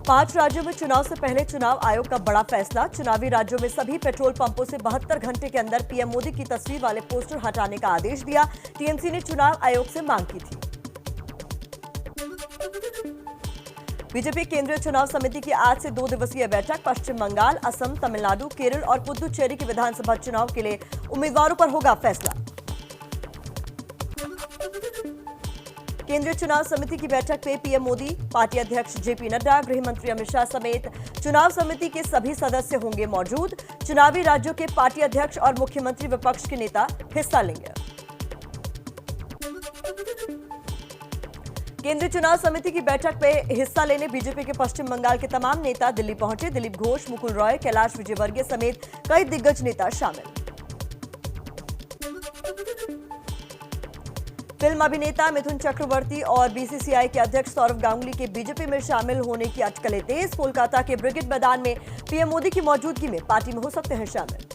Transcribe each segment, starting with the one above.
पांच राज्यों में चुनाव से पहले चुनाव आयोग का बड़ा फैसला। चुनावी राज्यों में सभी पेट्रोल पंपों से 72 घंटे के अंदर पीएम मोदी की तस्वीर वाले पोस्टर हटाने का आदेश दिया। टीएमसी ने चुनाव आयोग से मांग की थी। बीजेपी केंद्रीय चुनाव समिति की आज से 2 दिवसीय बैठक। पश्चिम बंगाल, असम, तमिलनाडु, केरल और पुदुचेरी के विधानसभा चुनाव के लिए उम्मीदवारों पर होगा फैसला। केंद्रीय चुनाव समिति की बैठक में पीएम मोदी, पार्टी अध्यक्ष जेपी नड्डा, गृह मंत्री अमित शाह समेत चुनाव समिति के सभी सदस्य होंगे मौजूद। चुनावी राज्यों के पार्टी अध्यक्ष और मुख्यमंत्री विपक्ष के नेता हिस्सा लेंगे। केंद्रीय चुनाव समिति की बैठक में हिस्सा लेने बीजेपी के पश्चिम बंगाल के तमाम नेता दिल्ली पहुंचे। दिलीप घोष, मुकुल रॉय, कैलाश विजयवर्गीय समेत कई दिग्गज नेता शामिल। फिल्म अभिनेता मिथुन चक्रवर्ती और बीसीसीआई के अध्यक्ष सौरव गांगुली के बीजेपी में शामिल होने की अटकलें तेज। कोलकाता के ब्रिगेड मैदान में पीएम मोदी की मौजूदगी में पार्टी में हो सकते हैं शामिल।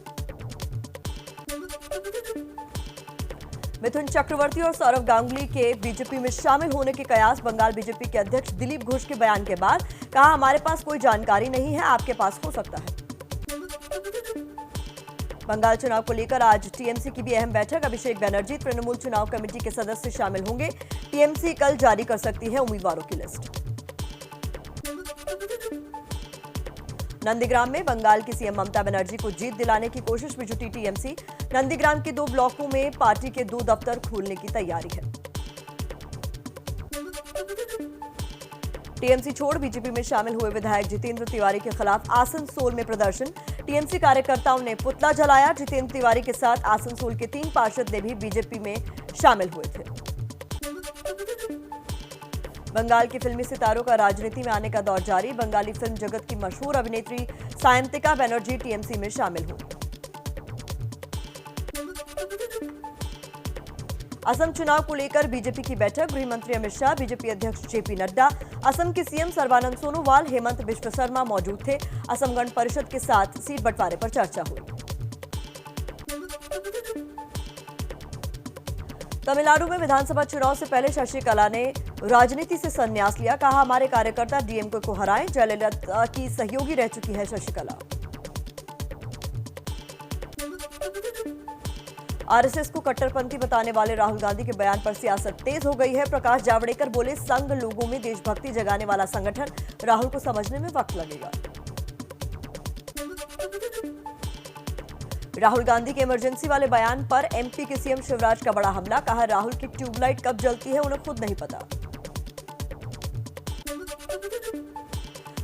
मिथुन चक्रवर्ती और सौरव गांगुली के बीजेपी में शामिल होने के कयास। बंगाल बीजेपी के अध्यक्ष दिलीप घोष के बयान के बाद कहा, हमारे पास कोई जानकारी नहीं है, आपके पास हो सकता है। बंगाल चुनाव को लेकर आज टीएमसी की भी अहम बैठक। अभिषेक बनर्जी, तृणमूल चुनाव कमेटी के सदस्य शामिल होंगे। टीएमसी कल जारी कर सकती है उम्मीदवारों की लिस्ट। नंदीग्राम में बंगाल की सीएम ममता बनर्जी को जीत दिलाने की कोशिश में जुटी टीएमसी। नंदीग्राम के 2 ब्लॉकों में पार्टी के 2 दफ्तर खोलने की तैयारी है। टीएमसी छोड़ बीजेपी में शामिल हुए विधायक जितेंद्र तिवारी के खिलाफ आसनसोल में प्रदर्शन। टीएमसी कार्यकर्ताओं ने पुतला जलाया। जितेंद्र तिवारी के साथ आसनसोल के 3 पार्षद ने भी बीजेपी में शामिल हुए थे। बंगाल के फिल्मी सितारों का राजनीति में आने का दौर जारी। बंगाली फिल्म जगत की मशहूर अभिनेत्री सायंतिका बनर्जी टीएमसी में शामिल हुई। असम चुनाव को लेकर बीजेपी की बैठक। गृह मंत्री अमित शाह, बीजेपी अध्यक्ष जेपी नड्डा, असम के सीएम सर्बानंद सोनोवाल, हेमंत बिश्व शर्मा मौजूद थे। असम गण परिषद के साथ सीट बंटवारे पर चर्चा हुई। तमिलनाडु में विधानसभा चुनाव से पहले शशिकला ने राजनीति से संन्यास लिया। कहा, हमारे कार्यकर्ता डीएमके को हराएं। जयललिता की सहयोगी रह चुकी है शशिकला। आरएसएस को कट्टरपंथी बताने वाले राहुल गांधी के बयान पर सियासत तेज हो गई है। प्रकाश जावड़ेकर बोले, संघ लोगों में देशभक्ति जगाने वाला संगठन, राहुल को समझने में वक्त लगेगा। राहुल गांधी के इमरजेंसी वाले बयान पर एमपी के सीएम शिवराज का बड़ा हमला। कहा, राहुल की ट्यूबलाइट कब जलती है उन्हें खुद नहीं पता।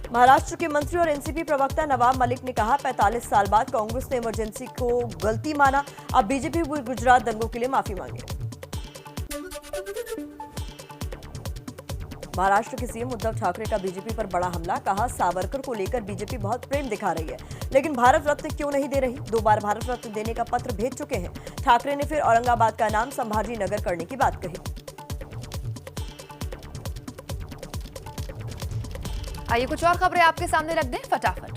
महाराष्ट्र के मंत्री और एनसीपी प्रवक्ता नवाब मलिक ने कहा, 45 साल बाद कांग्रेस ने इमरजेंसी को गलती माना। अब बीजेपी गुजरात दंगों के लिए माफी मांगे। महाराष्ट्र के सीएम उद्धव ठाकरे का बीजेपी पर बड़ा हमला। कहा, सावरकर को लेकर बीजेपी बहुत प्रेम दिखा रही है, लेकिन भारत रत्न क्यों नहीं दे रही। 2 बार भारत रत्न देने का पत्र भेज चुके हैं। ठाकरे ने फिर औरंगाबाद का नाम संभाजी नगर करने की बात कही। आइए कुछ और खबरें आपके सामने रख दें फटाफट।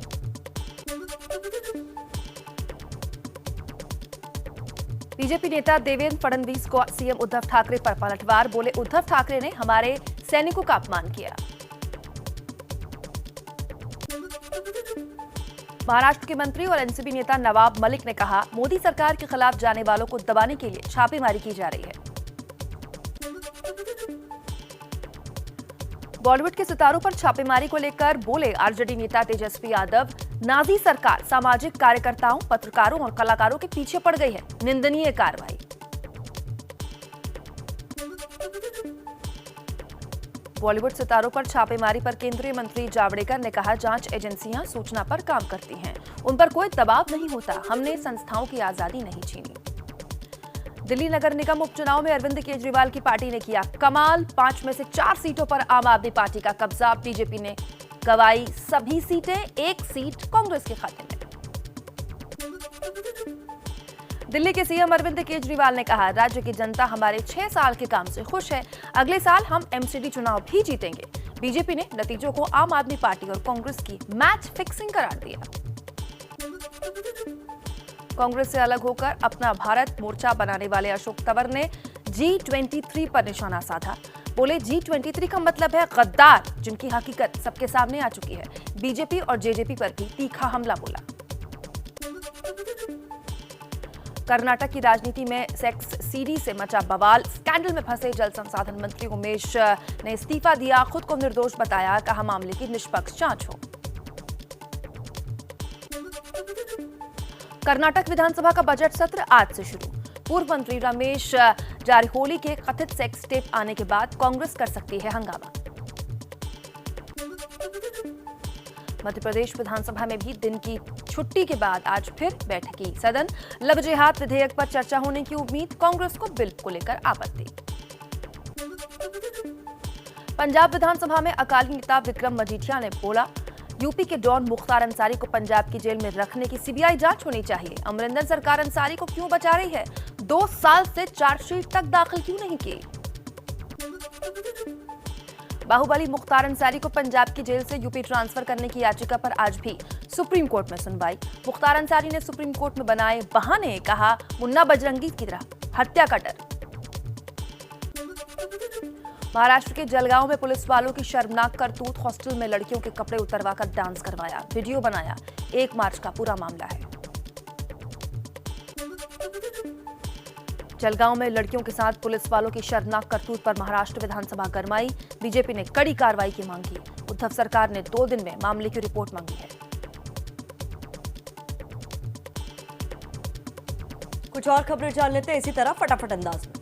बीजेपी नेता देवेंद्र फडणवीस को सीएम उद्धव ठाकरे पर पलटवार। बोले, उद्धव ठाकरे ने हमारे सैनिकों का अपमान किया। महाराष्ट्र के मंत्री और एनसीपी नेता नवाब मलिक ने कहा, मोदी सरकार के खिलाफ जाने वालों को दबाने के लिए छापेमारी की जा रही है। बॉलीवुड के सितारों पर छापेमारी को लेकर बोले आरजेडी नेता तेजस्वी यादव, नाजी सरकार सामाजिक कार्यकर्ताओं, पत्रकारों और कलाकारों के पीछे पड़ गई है, निंदनीय कार्रवाई। बॉलीवुड सितारों पर छापेमारी पर केंद्रीय मंत्री जावड़ेकर ने कहा, जांच एजेंसियां सूचना पर काम करती हैं, उन पर कोई दबाव नहीं होता, हमने संस्थाओं की आजादी नहीं छीनी। दिल्ली नगर निगम उपचुनाव में अरविंद केजरीवाल की पार्टी ने किया कमाल। 5 में से 4 सीटों पर आम आदमी पार्टी का कब्जा। बीजेपी ने गंवाई सभी सीटें, 1 सीट कांग्रेस के खाते में। दिल्ली के सीएम अरविंद केजरीवाल ने कहा, राज्य की जनता हमारे 6 साल के काम से खुश है, अगले साल हम एमसीडी चुनाव भी जीतेंगे। बीजेपी ने नतीजों को आम आदमी पार्टी और कांग्रेस की मैच फिक्सिंग करार दिया। कांग्रेस से अलग होकर अपना भारत मोर्चा बनाने वाले अशोक तंवर ने G23 पर निशाना साधा। बोले G23 का मतलब है गद्दार, जिनकी हकीकत सबके सामने आ चुकी है। बीजेपी और जेजेपी पर भी तीखा हमला बोला। कर्नाटक की राजनीति में सेक्स सीडी से मचा बवाल। स्कैंडल में फंसे जल संसाधन मंत्री उमेश ने इस्तीफा दिया, खुद को निर्दोष बताया, कहा मामले की निष्पक्ष जांच हो। कर्नाटक विधानसभा का बजट सत्र आज से शुरू। पूर्व मंत्री रमेश जारकीहोली के कथित सेक्स टेप आने के बाद कांग्रेस कर सकती है हंगामा। मध्य प्रदेश विधानसभा में भी दिन की छुट्टी के बाद आज फिर बैठकी। सदन लव जिहाद विधेयक पर चर्चा होने की उम्मीद, कांग्रेस को बिल को लेकर आपत्ति। पंजाब विधानसभा में अकाली नेता विक्रम मजीठिया ने बोला, यूपी के डॉन मुख्तार अंसारी को पंजाब की जेल में रखने की सीबीआई जांच होनी चाहिए। अमरिंदर सरकार अंसारी को क्यों बचा रही है? 2 साल से चार्जशीट तक दाखिल क्यों नहीं की? बाहुबली मुख्तार अंसारी को पंजाब की जेल से यूपी ट्रांसफर करने की याचिका पर आज भी सुप्रीम कोर्ट में सुनवाई। मुख्तार अंसारी ने सुप्रीम कोर्ट में बनाए बहाने, कहा मुन्ना बजरंगी की तरह हत्या का डर। महाराष्ट्र के जलगांव में पुलिस वालों की शर्मनाक करतूत, हॉस्टल में लड़कियों के कपड़े उतरवाकर डांस करवाया, वीडियो बनाया। 1 मार्च का पूरा मामला है। जलगांव में लड़कियों के साथ पुलिस वालों की शर्मनाक करतूत पर महाराष्ट्र विधानसभा गरमाई। बीजेपी ने कड़ी कार्रवाई की मांग की। उद्धव सरकार ने 2 दिन में मामले की रिपोर्ट मांगी है। कुछ और खबरें जान लेते हैं इसी तरह फटाफट अंदाज में।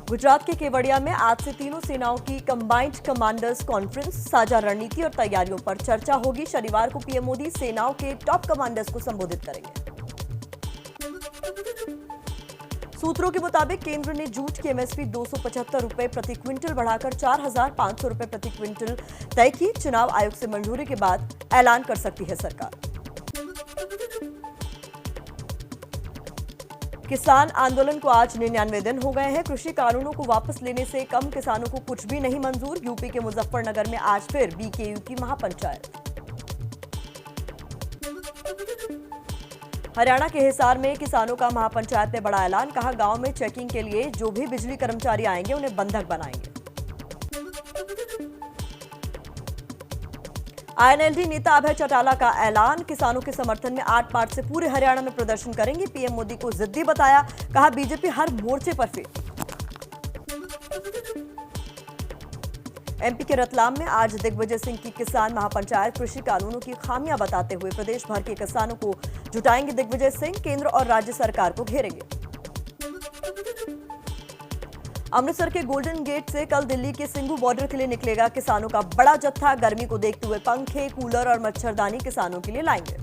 गुजरात के केवड़िया में आज से तीनों सेनाओं की कंबाइंड कमांडर्स कॉन्फ्रेंस, साझा रणनीति और तैयारियों पर चर्चा होगी। शनिवार को पीएम मोदी सेनाओं के टॉप कमांडर्स को संबोधित करेंगे। सूत्रों के मुताबिक केंद्र ने जूट की एमएसपी 275 रुपए प्रति क्विंटल बढ़ाकर 4,500 रुपए प्रति क्विंटल तय की। चुनाव आयोग से मंजूरी के बाद ऐलान कर सकती है सरकार। किसान आंदोलन को आज 99 दिन हो गए हैं। कृषि कानूनों को वापस लेने से कम किसानों को कुछ भी नहीं मंजूर। यूपी के मुजफ्फरनगर में आज फिर बीकेयू की महापंचायत। हरियाणा के हिसार में किसानों का महापंचायत में बड़ा ऐलान, कहा गांव में चेकिंग के लिए जो भी बिजली कर्मचारी आएंगे उन्हें बंधक बनाएंगे। आईएनएलडी नेता अभय चौटाला का ऐलान, किसानों के समर्थन में 8 मार्च से पूरे हरियाणा में प्रदर्शन करेंगे। पीएम मोदी को जिद्दी बताया, कहा बीजेपी हर मोर्चे पर फेल। एमपी के रतलाम में आज दिग्विजय सिंह की किसान महापंचायत, कृषि कानूनों की खामियां बताते हुए प्रदेश भर के किसानों को जुटाएंगे दिग्विजय सिंह, केंद्र और राज्य सरकार को घेरेंगे। अमृतसर के गोल्डन गेट से कल दिल्ली के सिंघू बॉर्डर के लिए निकलेगा किसानों का बड़ा जत्था। गर्मी को देखते हुए पंखे, कूलर और मच्छरदानी किसानों के लिए लाएंगे।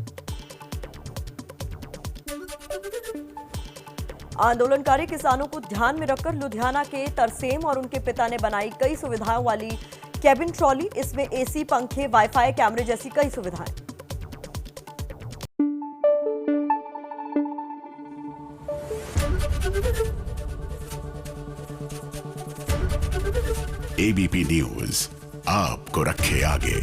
आंदोलनकारी किसानों को ध्यान में रखकर लुधियाना के तरसेम और उनके पिता ने बनाई कई सुविधाओं वाली कैबिन ट्रॉली। इसमें एसी, पंखे, वाईफाई, कैमरे जैसी कई सुविधाएं। एबीपी न्यूज आपको रखे आगे।